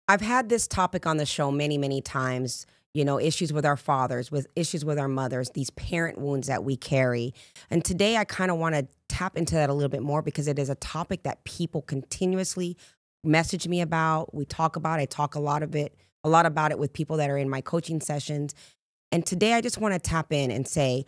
I've had this topic on the show many, many times, issues with our fathers, with issues with our mothers, these parent wounds that we carry. And today I kind of want to tap into that a little bit more because it is a topic that people continuously message me about. We talk about. I talk a lot about it with people that are in my coaching sessions. And today I just want to tap in and say,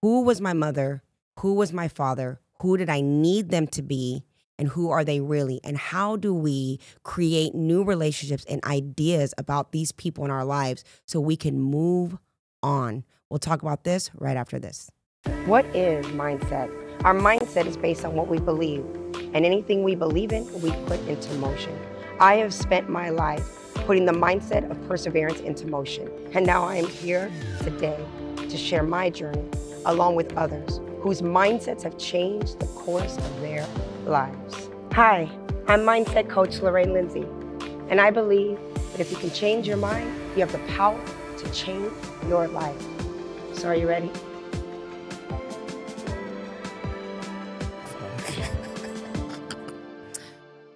who was my mother? Who was my father? Who did I need them to be? And who are they really? And how do we create new relationships and ideas about these people in our lives so we can move on? We'll talk about this right after this. What is mindset? Our mindset is based on what we believe. And anything we believe in, we put into motion. I have spent my life putting the mindset of perseverance into motion. And now I am here today to share my journey along with others whose mindsets have changed the course of their lives. Hi, I'm mindset coach Lorraine Lindsey, and I believe that if you can change your mind, you have the power to change your life. So are you ready?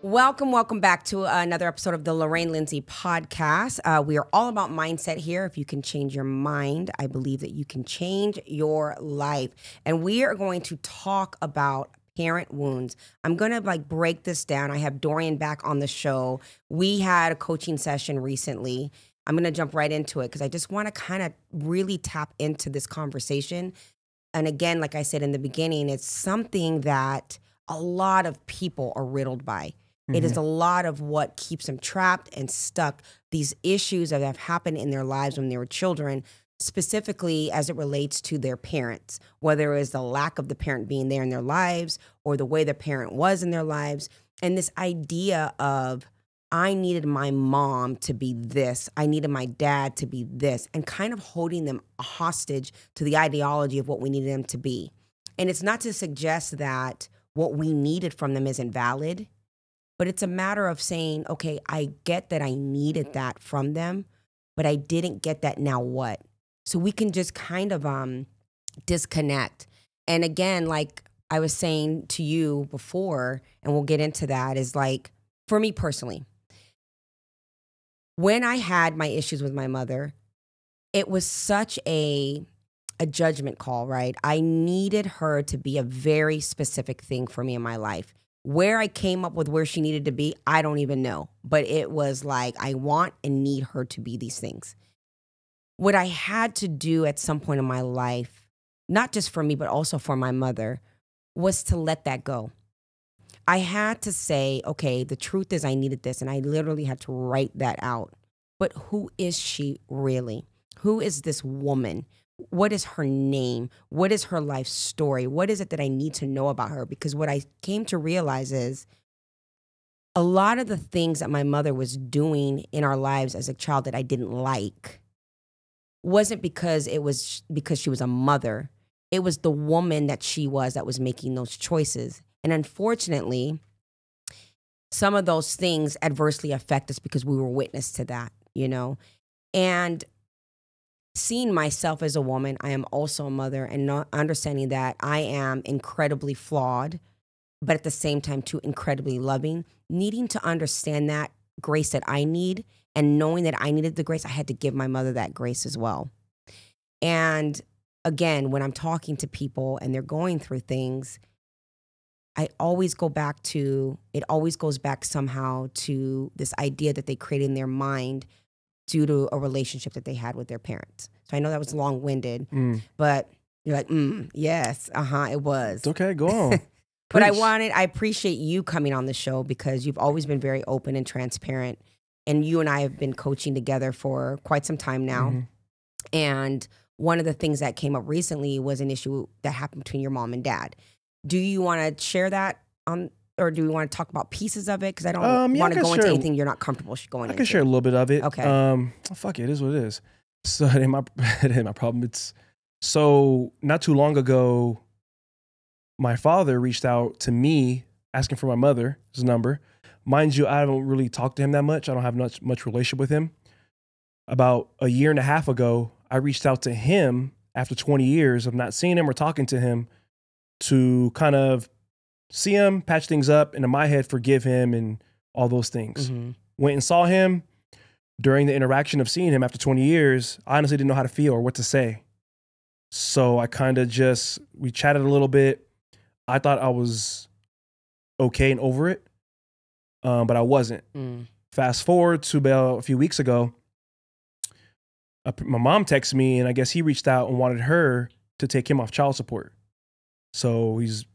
Welcome back to another episode of the Lorraine Lindsey podcast. We are all about mindset here. If you can change your mind, I believe that you can change your life. And we are going to talk about parent wounds. I'm going to break this down. I have Dorian back on the show. We had a coaching session recently. I'm going to jump right into it because I just want to kind of really tap into this conversation. And again, like I said in the beginning, it's something that a lot of people are riddled by. It is a lot of what keeps them trapped and stuck. These issues that have happened in their lives when they were children, specifically as it relates to their parents, whether it is the lack of the parent being there in their lives or the way the parent was in their lives. And this idea of, I needed my mom to be this, I needed my dad to be this, and kind of holding them hostage to the ideology of what we needed them to be. And it's not to suggest that what we needed from them isn't valid, but it's a matter of saying, okay, I get that I needed that from them, but I didn't get that, now what? So we can just kind of disconnect. And again, like I was saying to you before, and we'll get into that, is like, for me personally, when I had my issues with my mother, it was such a judgment call, right? I needed her to be a very specific thing for me in my life. Where I came up with where she needed to be, I don't even know. But it was like, I want and need her to be these things. What I had to do at some point in my life, not just for me, but also for my mother, was to let that go. I had to say, okay, the truth is I needed this. And I literally had to write that out. But who is she really? Who is this woman? What is her name? What is her life story? What is it that I need to know about her? Because what I came to realize is a lot of the things that my mother was doing in our lives as a child that I didn't like wasn't because she was a mother. It was the woman that she was that was making those choices. And unfortunately, some of those things adversely affect us because we were witness to that, And seeing myself as a woman, I am also a mother, and not understanding that I am incredibly flawed, but at the same time too incredibly loving, needing to understand that grace that I need, and knowing that I needed the grace, I had to give my mother that grace as well. And again, when I'm talking to people and they're going through things, it always goes back somehow to this idea that they create in their mind due to a relationship that they had with their parents. So I know that was long-winded, but you're like, yes, it was. It's okay, go on. But I appreciate you coming on the show because you've always been very open and transparent. And you and I have been coaching together for quite some time now. And one of the things that came up recently was an issue that happened between your mom and dad. Do you want to share that or do we want to talk about pieces of it? Because I don't want to go into anything you're not comfortable going into. I can share a little bit of it. Okay. Fuck it, it is what it is. So it ain't my problem. So not too long ago, my father reached out to me asking for my mother's number. Mind you, I don't really talk to him that much. I don't have much relationship with him. About a year and a half ago, I reached out to him after 20 years of not seeing him or talking to him to kind of see him, patch things up, and in my head, forgive him and all those things. went and saw him. During the interaction of seeing him after 20 years, I honestly didn't know how to feel or what to say. So I kind of we chatted a little bit. I thought I was okay and over it, but I wasn't. Fast forward to about a few weeks ago, my mom texted me, and I guess he reached out and wanted her to take him off child support. So he's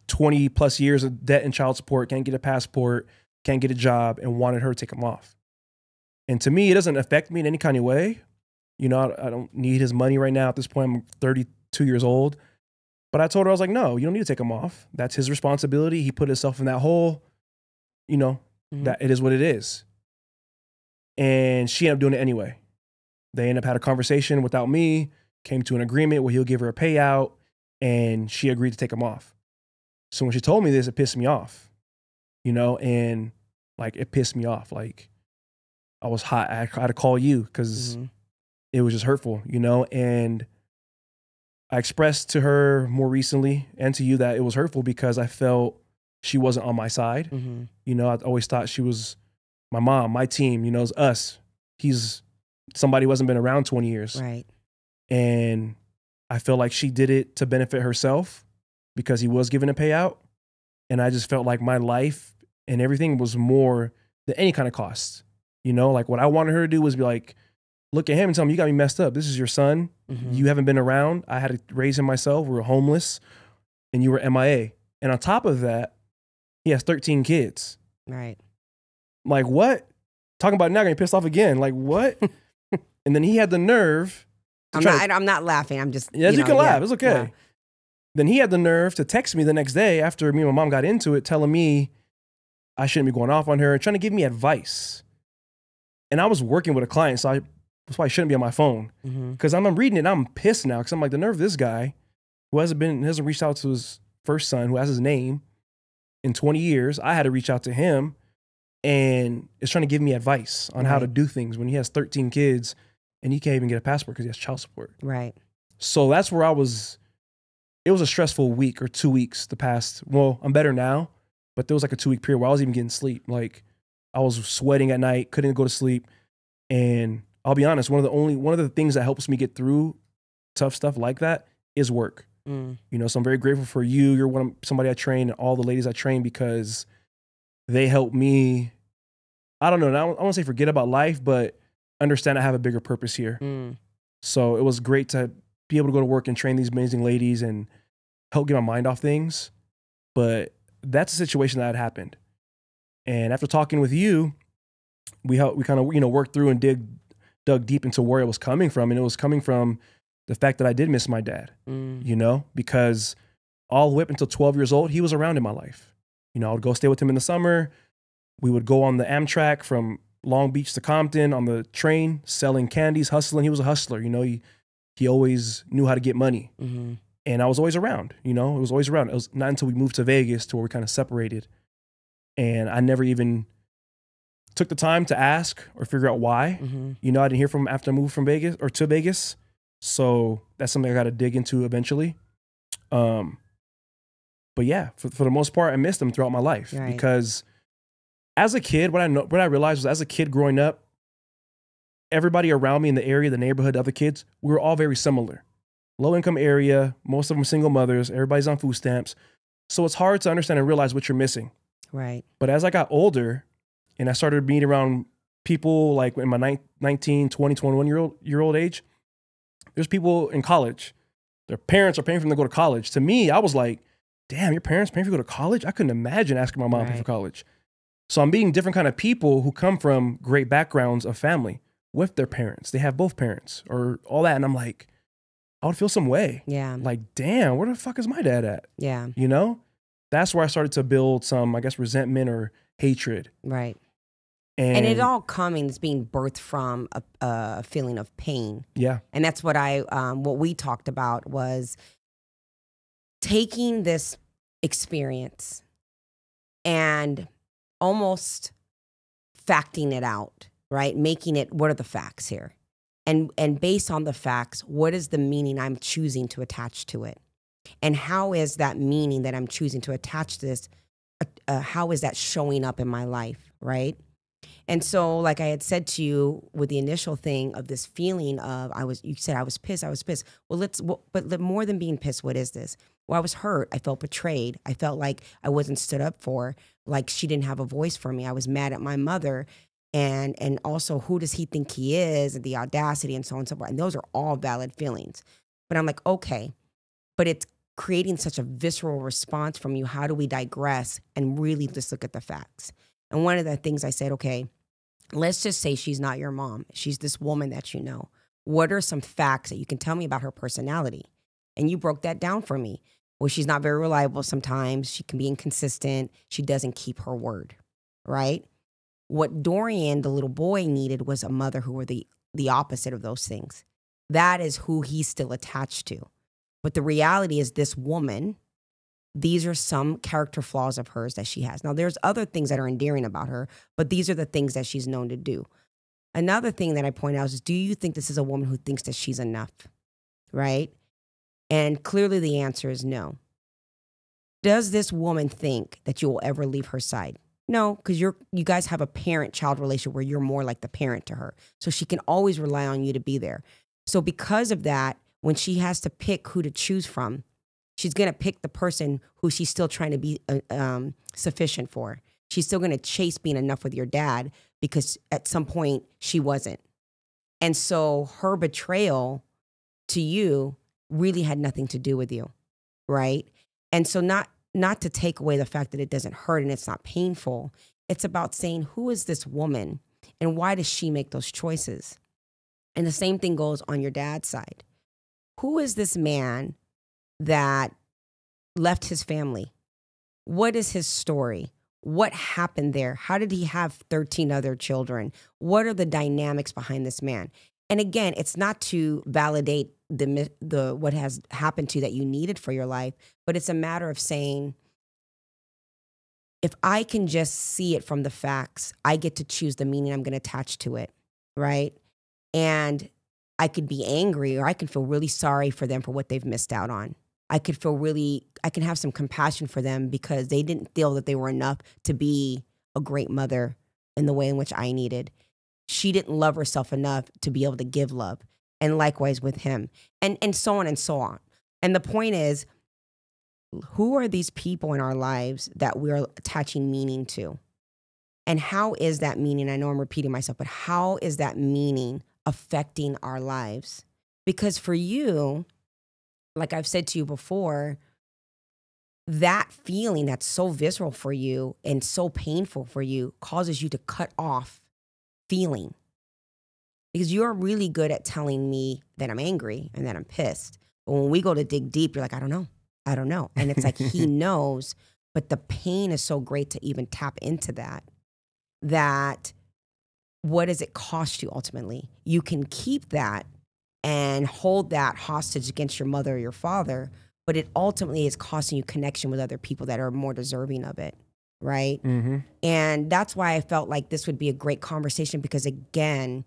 20 plus years of debt and child support, can't get a passport, can't get a job, and wanted her to take him off. And to me, it doesn't affect me in any kind of way. You know, I don't need his money right now. At this point, I'm 32 years old. But I told her, I was like, no, you don't need to take him off. That's his responsibility. He put himself in that hole. You know, that it is what it is. And she ended up doing it anyway. They ended up had a conversation without me, came to an agreement where he'll give her a payout, and she agreed to take him off. So when she told me this, it pissed me off, you know, and like it pissed me off. Like I was hot. I had to call you because it was just hurtful, you know, and I expressed to her more recently and to you that it was hurtful because I felt she wasn't on my side. You know, I always thought she was my mom, my team, you know, it's us. He's somebody who hasn't been around 20 years. Right. And I feel like she did it to benefit herself because he was given a payout. And I just felt like my life and everything was more than any kind of cost. You know, like what I wanted her to do was be like, look at him and tell him, you got me messed up. This is your son. You haven't been around. I had to raise him myself. We were homeless and you were MIA. And on top of that, he has 13 kids. Right. Like what? Talking about now getting pissed off again. Like what? And then he had the nerve. I'm not laughing. I'm just. Yes, you can laugh. It's okay. Yeah. Then he had the nerve to text me the next day after me and my mom got into it, telling me I shouldn't be going off on her and trying to give me advice. And I was working with a client, so that's why I shouldn't be on my phone. Because I'm reading it and I'm pissed now because I'm like, the nerve of this guy who hasn't reached out to his first son, who has his name in 20 years. I had to reach out to him and is trying to give me advice on how to do things when he has 13 kids and he can't even get a passport because he has child support. Right. So that's where I was. It was a stressful week or 2 weeks the past. Well, I'm better now, but there was like a 2-week period where I wasn't even getting sleep. Like I was sweating at night, couldn't go to sleep. And I'll be honest, one of the things that helps me get through tough stuff like that is work. You know, so I'm very grateful for you. You're somebody I train and all the ladies I train because they help me. I don't know. I don't want to say forget about life, but understand I have a bigger purpose here. So it was great to be able to go to work and train these amazing ladies and help get my mind off things. But that's a situation that had happened. And after talking with you, we kind of, you know, worked through and dug deep into where it was coming from. And it was coming from the fact that I did miss my dad, you know, because all the way up until 12 years old, he was around in my life. You know, I would go stay with him in the summer. We would go on the Amtrak from Long Beach to Compton on the train, selling candies, hustling. He was a hustler, you know, he always knew how to get money. And I was always around, you know, it was always around. It was not until we moved to Vegas to where we kind of separated. And I never even took the time to ask or figure out why. You know, I didn't hear from him after I moved from Vegas or to Vegas. So that's something I got to dig into eventually. But yeah, for the most part, I missed him throughout my life because as a kid, what I realized was as a kid growing up, everybody around me in the area, the neighborhood, other kids, we were all very similar. Low income area, most of them single mothers, everybody's on food stamps. So it's hard to understand and realize what you're missing. Right. But as I got older and I started being around people like in my 19, 20, 21-year-old age, there's people in college. Their parents are paying for them to go to college. To me, I was like, damn, your parents paying for you to go to college? I couldn't imagine asking my mom to pay for college. So I'm meeting different kind of people who come from great backgrounds of family with their parents. They have both parents or all that. And I'm like, I would feel some way. Yeah. Like, damn, where the fuck is my dad at? Yeah. You know? That's where I started to build some, I guess, resentment or hatred. Right. And it all it's being birthed from a feeling of pain. Yeah. And that's what what we talked about was taking this experience and almost facting it out, right? Making it, what are the facts here? And based on the facts, what is the meaning I'm choosing to attach to it? And how is that meaning that I'm choosing to attach to this, how is that showing up in my life, right? And so, like I had said to you with the initial thing of this feeling of you said I was pissed. But more than being pissed, what is this? Well, I was hurt. I felt betrayed. I felt like I wasn't stood up for, like she didn't have a voice for me. I was mad at my mother. And also, who does he think he is? And the audacity and so on and so forth. And those are all valid feelings. But I'm like, okay, but it's creating such a visceral response from you. How do we digress and really just look at the facts? And one of the things I said, okay, let's just say she's not your mom. She's this woman that you know. What are some facts that you can tell me about her personality? And you broke that down for me. Well, she's not very reliable sometimes. She can be inconsistent. She doesn't keep her word, right? What Dorian, the little boy, needed was a mother who were the opposite of those things. That is who he's still attached to. But the reality is this woman, these are some character flaws of hers that she has. Now, there's other things that are endearing about her, but these are the things that she's known to do. Another thing that I point out is, do you think this is a woman who thinks that she's enough, right? And clearly the answer is no. Does this woman think that you will ever leave her side? No, because you guys have a parent-child relationship where you're more like the parent to her. So she can always rely on you to be there. So because of that, when she has to pick who to choose from, she's going to pick the person who she's still trying to be sufficient for. She's still going to chase being enough with your dad because at some point she wasn't. And so her betrayal to you really had nothing to do with you, right? And so not to take away the fact that it doesn't hurt and it's not painful. It's about saying, who is this woman and why does she make those choices? And the same thing goes on your dad's side. Who is this man that left his family? What is his story? What happened there? How did he have 13 other children? What are the dynamics behind this man? And again, it's not to validate the what has happened to you that you needed for your life, but it's a matter of saying, if I can just see it from the facts, I get to choose the meaning I'm going to attach to it, right? And I could be angry or I can feel really sorry for them for what they've missed out on. I can have some compassion for them because they didn't feel that they were enough to be a great mother in the way in which I needed. She didn't love herself enough to be able to give love. And likewise with him, and so on and so on. And the point is, who are these people in our lives that we're attaching meaning to? And how is that meaning, I know I'm repeating myself, but how is that meaning affecting our lives? Because for you, like I've said to you before, that feeling that's so visceral for you and so painful for you causes you to cut off feeling. Because you're really good at telling me that I'm angry and that I'm pissed. But when we go to dig deep, you're like, I don't know. And it's like he knows, but the pain is so great to even tap into that what does it cost you ultimately? You can keep that and hold that hostage against your mother or your father, but it ultimately is costing you connection with other people that are more deserving of it, right? Mm-hmm. And that's why I felt like this would be a great conversation because, again,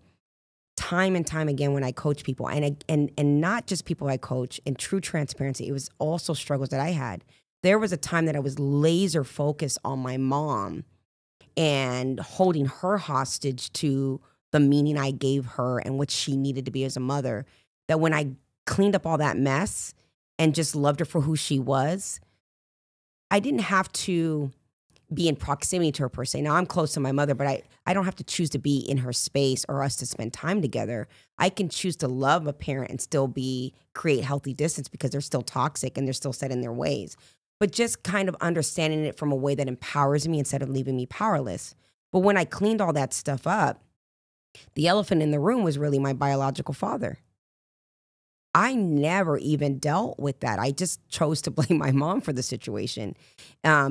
time and time again when I coach people, and not just people I coach, in true transparency, it was also struggles that I had. There was a time that I was laser focused on my mom and holding her hostage to the meaning I gave her and what she needed to be as a mother, that when I cleaned up all that mess and just loved her for who she was, I didn't have to be in proximity to her per se. Now I'm close to my mother, but I don't have to choose to be in her space or us to spend time together. I can choose to love a parent and still create healthy distance because they're still toxic and they're still set in their ways. But just kind of understanding it from a way that empowers me instead of leaving me powerless. But when I cleaned all that stuff up, the elephant in the room was really my biological father. I never even dealt with that. I just chose to blame my mom for the situation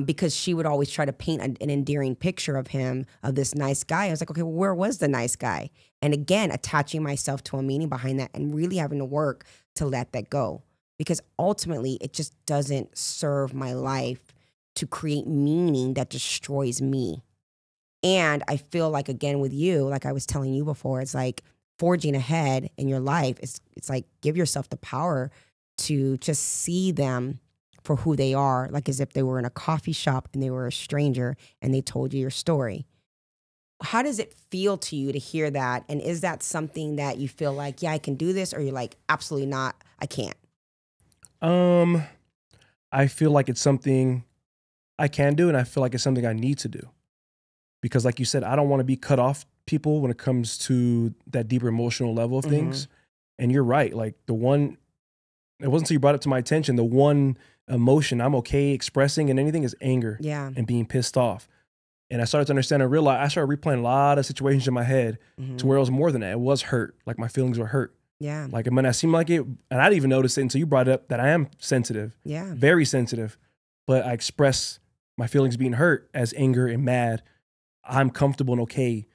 because she would always try to paint an endearing picture of him, of this nice guy. I was like, okay, well, where was the nice guy? And again, attaching myself to a meaning behind that and really having to work to let that go. Because ultimately, it just doesn't serve my life to create meaning that destroys me. And I feel like, again, with you, like I was telling you before, it's like forging ahead in your life. It's like give yourself the power to just see them for who they are, like as if they were in a coffee shop and they were a stranger and they told you your story. How does it feel to you to hear that? And is that something that you feel like, yeah, I can do this, or you're like, absolutely not, I can't? I feel like it's something I can do, and I feel like it's something I need to do. Because like you said, I don't want to be cut off people when it comes to that deeper emotional level of things. And you're right. Like it wasn't until you brought it to my attention, the one emotion I'm okay expressing in anything is anger and being pissed off. And I started to understand and realize, I started replaying a lot of situations in my head to where it was more than that. It was hurt. Like my feelings were hurt. Yeah. Like it might not seem like it, and I didn't even notice it until you brought it up that I am sensitive. Yeah. Very sensitive. But I express my feelings being hurt as anger and mad. I'm comfortable and okay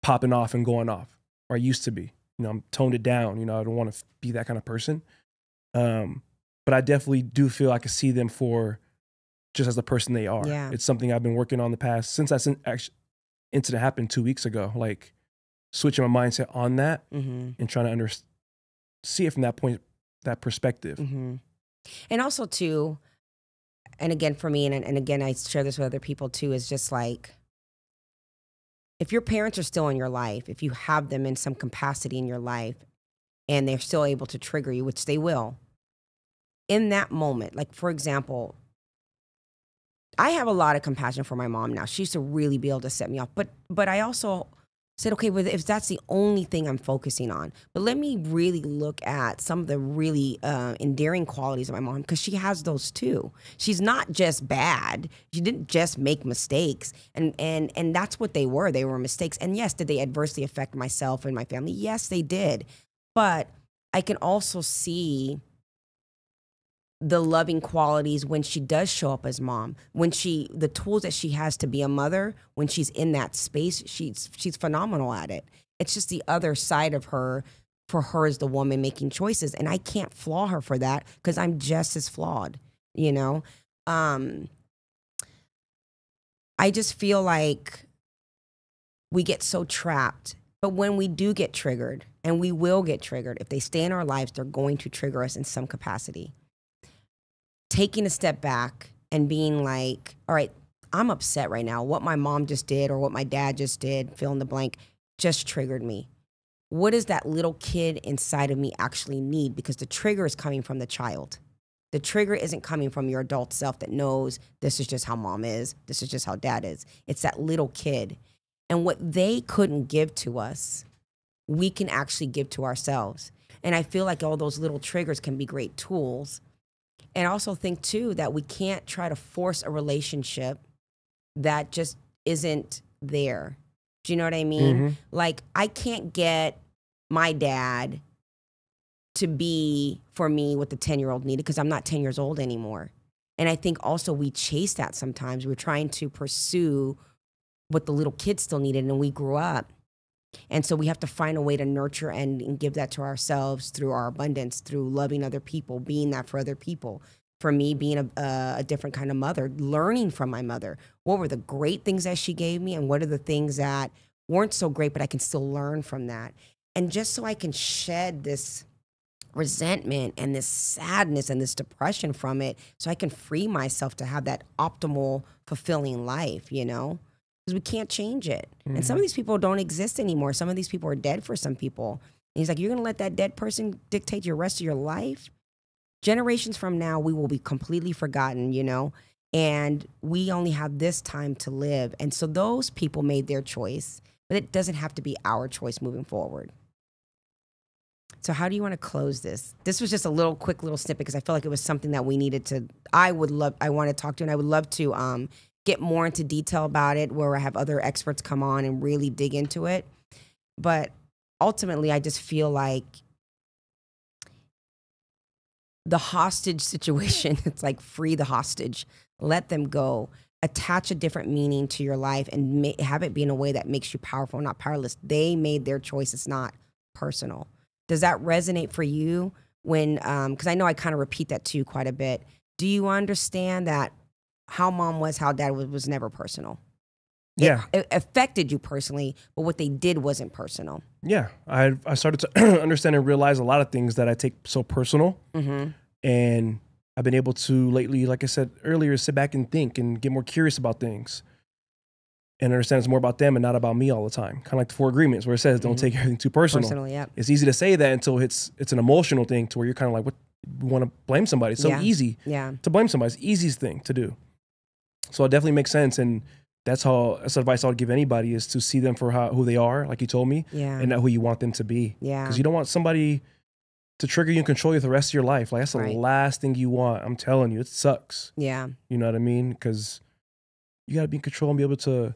popping off and going off, or I used to be. You know, I'm toned it down. You know, I don't want to be that kind of person. But I definitely do feel I can see them for just as the person they are. Yeah. It's something I've been working on the past since that incident happened 2 weeks ago. Like switching my mindset on that and trying to see it from that point, that perspective. And also too, and again for me, and again I share this with other people too, is just like, if your parents are still in your life, if you have them in some capacity in your life and they're still able to trigger you, which they will, in that moment, like for example, I have a lot of compassion for my mom now. She used to really be able to set me off. But I also said, okay, well, if that's the only thing I'm focusing on, but let me really look at some of the really endearing qualities of my mom, because she has those too. She's not just bad. She didn't just make mistakes. And that's what they were. They were mistakes. And yes, did they adversely affect myself and my family? Yes, they did. But I can also see the loving qualities when she does show up as mom, when the tools that she has to be a mother, when she's in that space, she's phenomenal at it. It's just the other side of her, for her as the woman making choices. And I can't flaw her for that because I'm just as flawed, you know? I just feel like we get so trapped. But when we do get triggered, and we will get triggered, if they stay in our lives, they're going to trigger us in some capacity. Taking a step back and being like, all right, I'm upset right now. What my mom just did or what my dad just did, fill in the blank, just triggered me. What does that little kid inside of me actually need? Because the trigger is coming from the child. The trigger isn't coming from your adult self that knows this is just how mom is, this is just how dad is. It's that little kid. And what they couldn't give to us, we can actually give to ourselves. And I feel like all those little triggers can be great tools. And I also think, too, that we can't try to force a relationship that just isn't there. Do you know what I mean? Like, I can't get my dad to be for me what the 10-year-old needed because I'm not 10 years old anymore. And I think also we chase that sometimes. We're trying to pursue what the little kid still needed, and we grew up. And so we have to find a way to nurture and give that to ourselves through our abundance, through loving other people, being that for other people. For me, being a different kind of mother, learning from my mother. What were the great things that she gave me, and what are the things that weren't so great, but I can still learn from that? And just so I can shed this resentment and this sadness and this depression from it, so I can free myself to have that optimal, fulfilling life, you know? Because we can't change it. And some of these people don't exist anymore. Some of these people are dead for some people. And he's like, you're going to let that dead person dictate your rest of your life? Generations from now, we will be completely forgotten, you know? And we only have this time to live. And so those people made their choice, but it doesn't have to be our choice moving forward. So how do you want to close this? This was just a quick little snippet because I felt like it was something that we needed to, I want to talk to, and I would love to get more into detail about it, where I have other experts come on and really dig into it. But ultimately, I just feel like the hostage situation, it's like free the hostage, let them go, attach a different meaning to your life, and have it be in a way that makes you powerful, not powerless. They made their choice. It's not personal. Does that resonate for you? When, because I know I kind of repeat that to you quite a bit. Do you understand that how mom was, how dad was never personal? Yeah. It affected you personally, but what they did wasn't personal. Yeah. I started to understand and realize a lot of things that I take so personal. And I've been able to lately, like I said earlier, sit back and think and get more curious about things. and understand it's more about them and not about me all the time. Kind of like the 4 agreements where it says, don't take everything too personal. Personally, yeah. It's easy to say that until it's an emotional thing to where you're kind of like, what, you want to blame somebody. It's so easy to blame somebody. It's the easiest thing to do. So it definitely makes sense. And that's advice I would give anybody, is to see them for who they are, like you told me, and not who you want them to be. Yeah. Because you don't want somebody to trigger you and control you the rest of your life. Like, that's the last thing you want. I'm telling you, it sucks. Yeah. You know what I mean? Because you got to be in control and be able to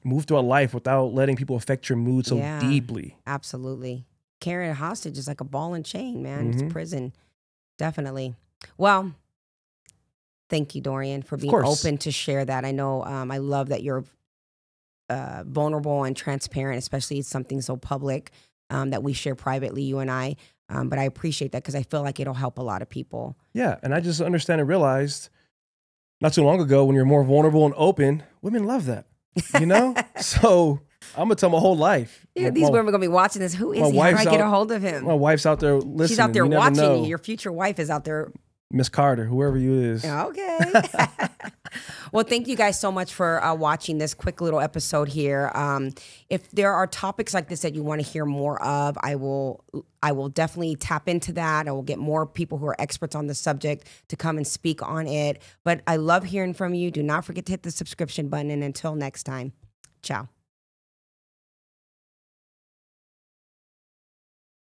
move through life without letting people affect your mood so deeply. Absolutely. Carrying a hostage is like a ball and chain, man. It's prison. Definitely. Well, thank you, Dorian, for being open to share that. I know I love that you're vulnerable and transparent, especially it's something so public that we share privately, you and I. But I appreciate that because I feel like it'll help a lot of people. Yeah. And I just understand and realized not too long ago, when you're more vulnerable and open, women love that, you know? So I'm going to tell my whole life. Yeah, these women are going to be watching this. Who is he? How do I get a hold of him? My wife's out there listening. She's out there watching you. Your future wife is out there. Miss Carter, whoever you is. Okay. Well, thank you guys so much for watching this quick little episode here. If there are topics like this that you want to hear more of, I will definitely tap into that. I will get more people who are experts on the subject to come and speak on it. But I love hearing from you. Do not forget to hit the subscription button. And until next time, ciao.